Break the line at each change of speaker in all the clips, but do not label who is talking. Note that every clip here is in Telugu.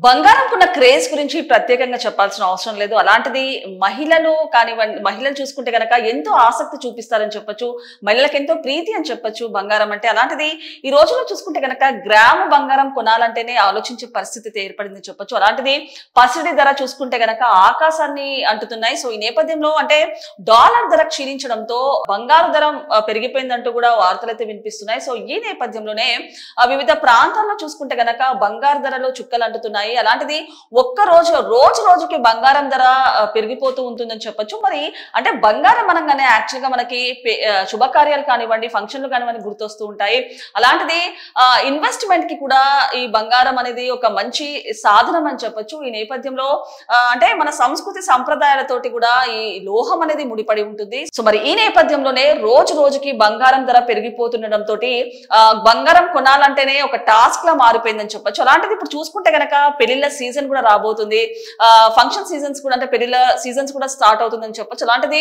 బంగారంకున్న క్రేజ్ గురించి ప్రత్యేకంగా చెప్పాల్సిన అవసరం లేదు. అలాంటిది మహిళలు కానివ్వండి, మహిళలు చూసుకుంటే గనక ఎంతో ఆసక్తి చూపిస్తారని చెప్పొచ్చు. మహిళలకు ఎంతో ప్రీతి అని చెప్పొచ్చు బంగారం అంటే. అలాంటిది ఈ రోజుల్లో చూసుకుంటే గనక గ్రాము బంగారం కొనాలంటేనే ఆలోచించే పరిస్థితి ఏర్పడిందని చెప్పొచ్చు. అలాంటిది పసిడి ధర చూసుకుంటే గనక ఆకాశాన్ని అంటుతున్నాయి. సో ఈ నేపథ్యంలో అంటే డాలర్ ధర క్షీణించడంతో బంగారు ధర పెరిగిపోయిందంటూ కూడా వార్తలైతే వినిపిస్తున్నాయి. సో ఈ నేపథ్యంలోనే వివిధ ప్రాంతాల్లో చూసుకుంటే గనక బంగారు ధరలో చుక్కలు అంటుతున్నాయి. అలాంటిది ఒక్క రోజుకి బంగారం ధర పెరిగిపోతూ ఉంటుందని చెప్పొచ్చు. మరి అంటే బంగారం అనగానే యాక్చువల్ గా మనకి శుభకార్యాలు కానివ్వండి, ఫంక్షన్లు కానివ్వండి గుర్తొస్తూ ఉంటాయి. అలాంటిది ఇన్వెస్ట్మెంట్ కి కూడా ఈ బంగారం అనేది ఒక మంచి సాధనం అని చెప్పొచ్చు. ఈ నేపథ్యంలో అంటే మన సంస్కృతి సంప్రదాయాలతోటి కూడా ఈ లోహం అనేది ముడిపడి ఉంటుంది. సో మరి ఈ నేపథ్యంలోనే రోజుకి బంగారం ధర పెరిగిపోతుండటంతో బంగారం కొనాలంటేనే ఒక టాస్క్ లా మారిపోయిందని చెప్పొచ్చు. అలాంటిది ఇప్పుడు చూసుకుంటే గనక పెళ్లిళ్ళ సీజన్ కూడా రాబోతుంది. ఫంక్షన్ సీజన్స్ కూడా అంటే పెళ్లిళ్ళ సీజన్స్ కూడా స్టార్ట్ అవుతుందని చెప్పొచ్చు. అలాంటిది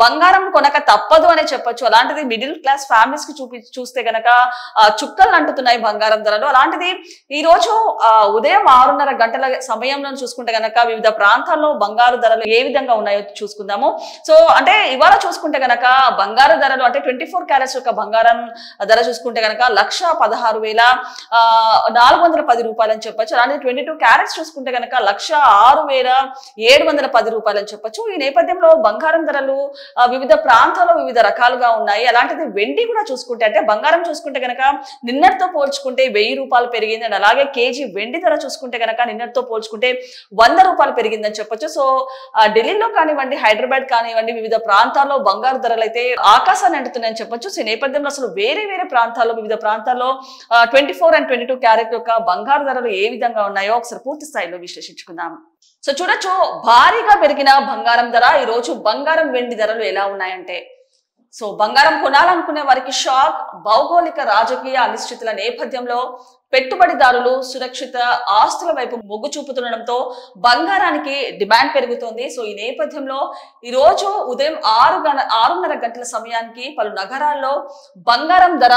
బంగారం కొనక తప్పదు అనే చెప్పొచ్చు. అలాంటిది మిడిల్ క్లాస్ ఫ్యామిలీస్ కి చూస్తే గనక చుక్కలు అంటున్నాయి బంగారం ధరలు. అలాంటిది ఈ రోజు ఉదయం 6:30 గంటల సమయంలో చూసుకుంటే గనక వివిధ ప్రాంతాల్లో బంగారు ధరలు ఏ విధంగా ఉన్నాయో చూసుకుందాము. సో అంటే ఇవాళ చూసుకుంటే గనక బంగారు ధరలు అంటే 24 క్యారెట్స్ యొక్క బంగారం ధర చూసుకుంటే గనక 1,16,410 రూపాయలు అని చెప్పొచ్చు. అలాంటి 22 క్యారెట్స్ చూసుకుంటే గనక 1,06,710 రూపాయలు అని చెప్పొచ్చు. ఈ నేపథ్యంలో బంగారం ధరలు వివిధ ప్రాంతాల్లో వివిధ రకాలుగా ఉన్నాయి. అలాంటిది వెండి కూడా చూసుకుంటే అంటే బంగారం చూసుకుంటే గనక నిన్నటితో పోల్చుకుంటే 1,000 రూపాయలు పెరిగింది. అండ్ అలాగే కేజీ వెండి ధర చూసుకుంటే గనక నిన్నటితో పోల్చుకుంటే 100 రూపాయలు పెరిగిందని చెప్పొచ్చు. సో ఢిల్లీలో కానివ్వండి, హైదరాబాద్ కానివ్వండి, వివిధ ప్రాంతాల్లో బంగారు ధరలు అయితే ఆకాశాన్ని అంటున్నాయని చెప్పొచ్చు. సో ఈ నేపథ్యంలో అసలు వేరే ప్రాంతాల్లో వివిధ ప్రాంతాల్లో 24 and 22 క్యారెట్ యొక్క బంగారు ధరలు ఏ విధంగా ఉన్నాయో ఒకసారి పూర్తి స్థాయిలో విశ్లేషించుకుందాం. సో చూడొచ్చు, భారీగా పెరిగిన బంగారం ధర ఈ రోజు బంగారం వెండి ధరలు ఎలా ఉన్నాయంటే, సో బంగారం కొనాలనుకునే వారికి షాక్. భౌగోళిక రాజకీయ అనిశ్చితుల నేపథ్యంలో పెట్టుబడిదారులు సురక్షిత ఆస్తుల వైపు మొగ్గు చూపుతుండడంతో బంగారానికి డిమాండ్ పెరుగుతోంది. సో ఈ నేపథ్యంలో ఈ రోజు ఉదయం 6:30 గంటల సమయానికి పలు నగరాల్లో బంగారం ధర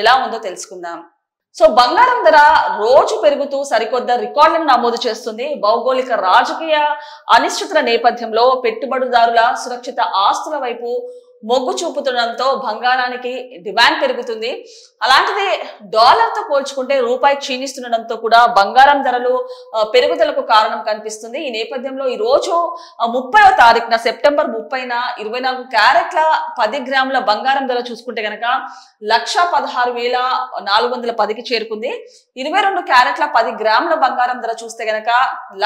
ఎలా ఉందో తెలుసుకుందాం. సో బంగారం ధర రోజు పెరుగుతూ సరికొత్త రికార్డులను నమోదు చేస్తుంది. భౌగోళిక రాజకీయ అనిశ్చితుల నేపథ్యంలో పెట్టుబడిదారుల సురక్షిత ఆస్తుల వైపు మొగ్గు చూపుతుండడంతో బంగారానికి డిమాండ్ పెరుగుతుంది. అలాంటిది డాలర్ తో పోల్చుకుంటే రూపాయి క్షీణిస్తుండడంతో కూడా బంగారం ధరలు పెరుగుదలకు కారణం కనిపిస్తుంది. ఈ నేపథ్యంలో ఈ రోజు 30వ తారీఖున సెప్టెంబర్ 30న 24 క్యారెట్ల 10 గ్రాముల బంగారం ధర చూసుకుంటే గనక 1,16,410కి చేరుకుంది. 22 క్యారెట్ల 10 గ్రాముల బంగారం ధర చూస్తే గనక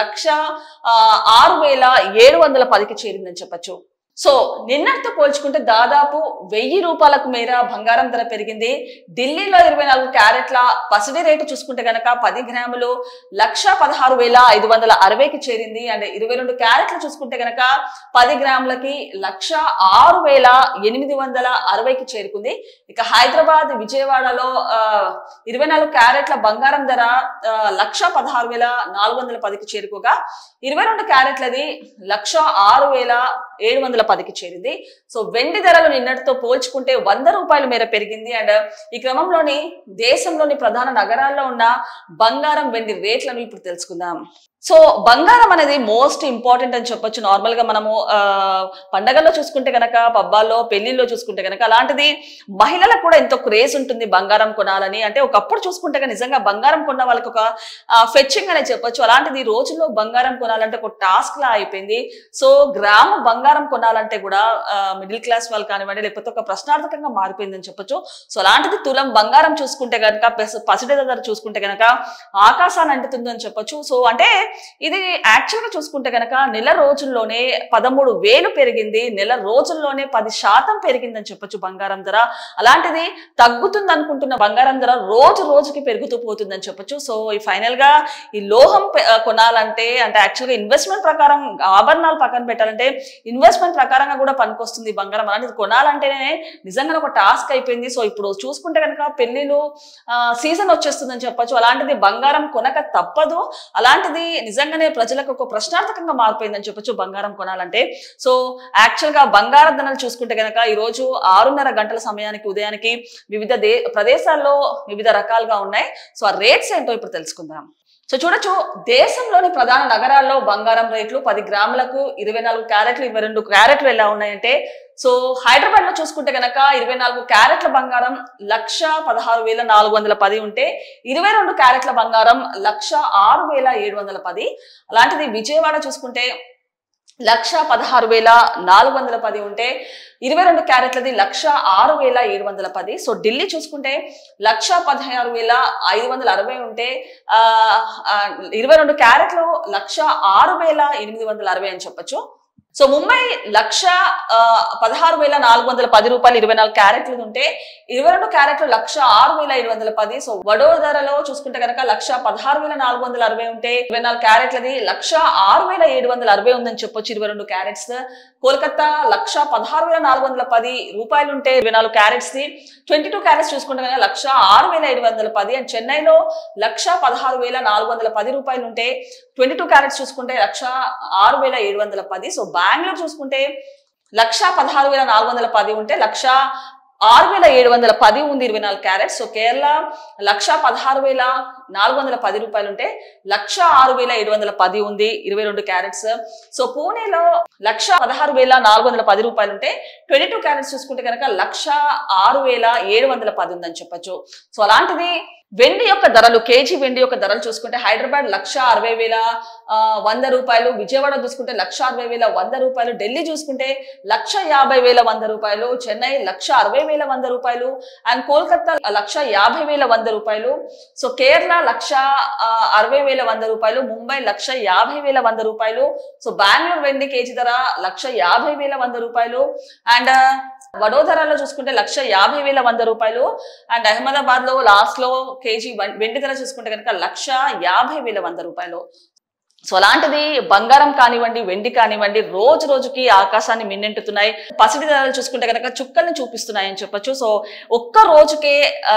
1,06,710కి చేరిందని చెప్పొచ్చు. సో నిన్నటితో పోల్చుకుంటే దాదాపు 1,000 రూపాయలకు మేర బంగారం ధర పెరిగింది. ఢిల్లీలో 24 క్యారెట్ల పసిడి రేటు చూసుకుంటే గనక 10 గ్రాములు 1,16,560కి చేరింది. అండ్ 22 క్యారెట్లు చూసుకుంటే గనక 10 గ్రాములకి 1,06,860కి చేరుకుంది. ఇక హైదరాబాద్, విజయవాడలో 24 క్యారెట్ల బంగారం ధర 1,16,410కి చేరుకోగా 22 క్యారెట్లది 1,06,710కి చేరింది. సో వెండి ధరలు నిన్నటితో పోల్చుకుంటే 100 రూపాయల మేర పెరిగింది. అండ్ ఈ క్రమంలోని దేశంలోని ప్రధాన నగరాల్లో ఉన్న బంగారం వెండి రేట్లను ఇప్పుడు తెలుసుకుందాం. సో బంగారం అనేది మోస్ట్ ఇంపార్టెంట్ అని చెప్పొచ్చు. నార్మల్ గా మనము పండగల్లో చూసుకుంటే గనక, పబ్బాల్లో, పెళ్లిల్లో చూసుకుంటే గనక, అలాంటిది మహిళలకు కూడా ఎంతో క్రేజ్ ఉంటుంది బంగారం కొనాలని. అంటే ఒకప్పుడు చూసుకుంటే నిజంగా బంగారం కొన్న వాళ్ళకి ఒక ఫెచ్చింగ్ అనే చెప్పొచ్చు. అలాంటిది ఈ రోజుల్లో బంగారం కొనాలంటే ఒక టాస్క్ లా అయిపోయింది. సో గ్రాము బంగారం కొనాలంటే కూడా మిడిల్ క్లాస్ వాళ్ళు కానివ్వండి, లేకపోతే ఒక ప్రశ్నార్థకంగా మారిపోయిందని చెప్పొచ్చు. సో అలాంటిది తులం బంగారం చూసుకుంటే గనక, పసిడి ధర చూసుకుంటే గనక ఆకాశాన్ని అంటుతుంది అని చెప్పొచ్చు. సో అంటే ఇది యాక్చువల్ గా చూసుకుంటే గనక నెల రోజుల్లోనే 13,000 పెరిగింది. నెల రోజుల్లోనే 10% పెరిగిందని చెప్పొచ్చు బంగారం ధర. అలాంటిది తగ్గుతుంది అనుకుంటున్న బంగారం ధర రోజుకి పెరుగుతూ పోతుందని చెప్పొచ్చు. సో ఈ ఫైనల్ గా ఈ లోహం కొనాలంటే అంటే యాక్చువల్ గా ఇన్వెస్ట్మెంట్ ప్రకారం, ఆభరణాలు పక్కన పెట్టాలంటే ఇన్వెస్ట్మెంట్ ప్రకారంగా కూడా పనికొస్తుంది బంగారం. అలాంటిది కొనాలంటేనే నిజంగా ఒక టాస్క్ అయిపోయింది. సో ఇప్పుడు చూసుకుంటే కనుక పెళ్లిలు సీజన్ వచ్చేస్తుందని చెప్పొచ్చు. అలాంటిది బంగారం కొనక తప్పదు. అలాంటిది నిజంగానే ప్రజలకు ఒక ప్రశ్నార్థకంగా మారిపోయిందని చెప్పొచ్చు బంగారం కొనాలంటే. సో యాక్చువల్ గా బంగారం ధరలు చూసుకుంటే గనక ఈ రోజు 6:30 గంటల సమయానికి ఉదయానికి వివిధ ప్రదేశాల్లో వివిధ రకాలుగా ఉన్నాయి. సో ఆ రేట్స్ ఏంటో ఇప్పుడు తెలుసుకుందాం. సో చూడొచ్చు, దేశంలోని ప్రధాన నగరాల్లో బంగారం రేట్లు 10 గ్రాములకు 24 క్యారెట్లు 22 క్యారెట్లు ఎలా ఉన్నాయంటే, సో హైదరాబాద్ లో చూసుకుంటే గనక 24 క్యారెట్ల బంగారం 1,16,410 ఉంటే 22 క్యారెట్ల బంగారం 1,06,710. అలాంటిది విజయవాడ చూసుకుంటే 1,16,410 ఉంటే 22 క్యారెట్లది 1,06,710. సో ఢిల్లీ చూసుకుంటే 1,16,560 ఉంటే 22 క్యారెట్లు 1,06,860 అని చెప్పొచ్చు. సో ముంబై 1,16,410 రూపాయలు 24 క్యారెట్లు ఉంటే 22 క్యారెట్లు 1,06,710. సో వడోదరలో చూసుకుంటే కనుక 1,16,460 ఉంటే 24 క్యారెట్లది 1,06,760 ఉందని చెప్పొచ్చు 22 క్యారెట్స్. కోల్కతా 1,16,410 రూపాయలు ఉంటే 24 క్యారెట్స్ ది. 22 క్యారెట్స్ చూసుకుంటే కనుక 1,06,710. అండ్ చెన్నైలో 1,16,410 రూపాయలు ఉంటే 22 క్యారెట్స్ చూసుకుంటే 1,06,710. సో బెంగళూరు చూసుకుంటే 1,16,410 ఉంటే 1,06,710 ఉంది 24 క్యారెట్స్. సో కేరళ 1,16,410 రూపాయలు ఉంటే 1,06,710 ఉంది 22 క్యారెట్స్. సో పూణేలో 1,16,410 రూపాయలు ఉంటే 22 క్యారెట్స్ చూసుకుంటే కనుక 1,06,710 ఉందని చెప్పొచ్చు. సో అలాంటిది వెండి యొక్క ధరలు, కేజీ వెండి యొక్క ధరలు చూసుకుంటే హైదరాబాద్ 1,60,100 రూపాయలు, విజయవాడ చూసుకుంటే 1,60,100 రూపాయలు, ఢిల్లీ చూసుకుంటే 1,50,100 రూపాయలు, చెన్నై 1,60,100 రూపాయలు అండ్ కోల్కతా 1,50,100 రూపాయలు. సో కేరళ 1,60,100 రూపాయలు, ముంబై 1,50,100 రూపాయలు. సో బెంగళూరు వెండి కేజీ ధర 1,50,100 రూపాయలు అండ్ వడోదరాలో చూసుకుంటే 1,50,100 రూపాయలు అండ్ అహ్మదాబాద్ లో లాస్ట్ లో కేజీ వెండి ధర చూసుకుంటే కనుక 1,50,100 రూపాయలు. సో అలాంటిది బంగారం కానివ్వండి, వెండి కానివ్వండి రోజు రోజుకి ఆకాశాన్ని మిన్నెంటుతున్నాయి. పసిడి ధరలు చూసుకుంటే కనుక చుక్కల్ని చూపిస్తున్నాయి అని చెప్పొచ్చు. సో ఒక్క రోజుకే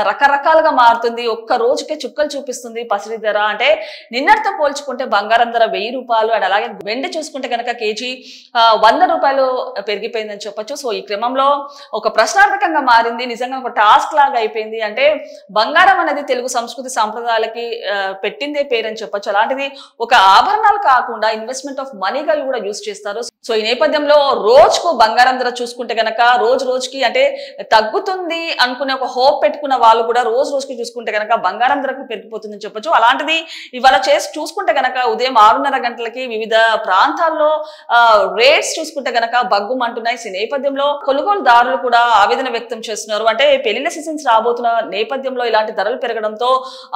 రకరకాలుగా మారుతుంది, ఒక్క రోజుకే చుక్కలు చూపిస్తుంది పసిడి ధర. అంటే నిన్నటితో పోల్చుకుంటే బంగారం ధర 1,000 రూపాయలు అండ్ అలాగే వెండి చూసుకుంటే కనుక కేజీ 100 రూపాయలు పెరిగిపోయిందని చెప్పొచ్చు. సో ఈ క్రమంలో ఒక ప్రశ్నార్థకంగా మారింది, నిజంగా ఒక టాస్క్ లాగా అయిపోయింది. అంటే బంగారం అనేది తెలుగు సంస్కృతి సంప్రదాయాలకి పెట్టిందే పేరని చెప్పొచ్చు. అలాంటిది ఒక ఆభరణాలు కాకుండా ఇన్వెస్ట్మెంట్ ఆఫ్ మనీగా కూడా యూజ్ చేస్తారు. సో ఈ నేపథ్యంలో రోజుకు బంగారం ధర చూసుకుంటే కనుక రోజు రోజుకి అంటే తగ్గుతుంది అనుకునే ఒక హోప్ పెట్టుకున్న వాళ్ళు కూడా రోజు రోజుకి చూసుకుంటే కనుక బంగారం ధరకు పెరిగిపోతుందని చెప్పొచ్చు. అలాంటిది ఇవాళ చూసుకుంటే కనుక ఉదయం 6:30 గంటలకి వివిధ ప్రాంతాల్లో రేట్స్ చూసుకుంటే కనుక బగ్గుమంటున్నాయి. ఈ నేపథ్యంలో కొనుగోలుదారులు కూడా ఆవేదన వ్యక్తం చేస్తున్నారు. అంటే పెళ్లిళ్ళ సీజన్స్ రాబోతున్న నేపథ్యంలో ఇలాంటి ధరలు పెరగడంతో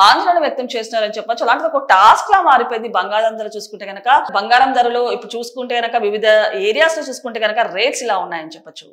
ఆందోళన వ్యక్తం చేస్తున్నారని చెప్పొచ్చు. అలాంటిది ఒక టాస్క్ లా మారిపోయింది బంగారం ధర చూసుకుంటే కనుక. బంగారం ధరలు ఇప్పుడు చూసుకుంటే కనుక వివిధ ఏరియాస్ లో చూసుకుంటే కనుక రేట్స్ ఇలా ఉన్నాయని చెప్పొచ్చు.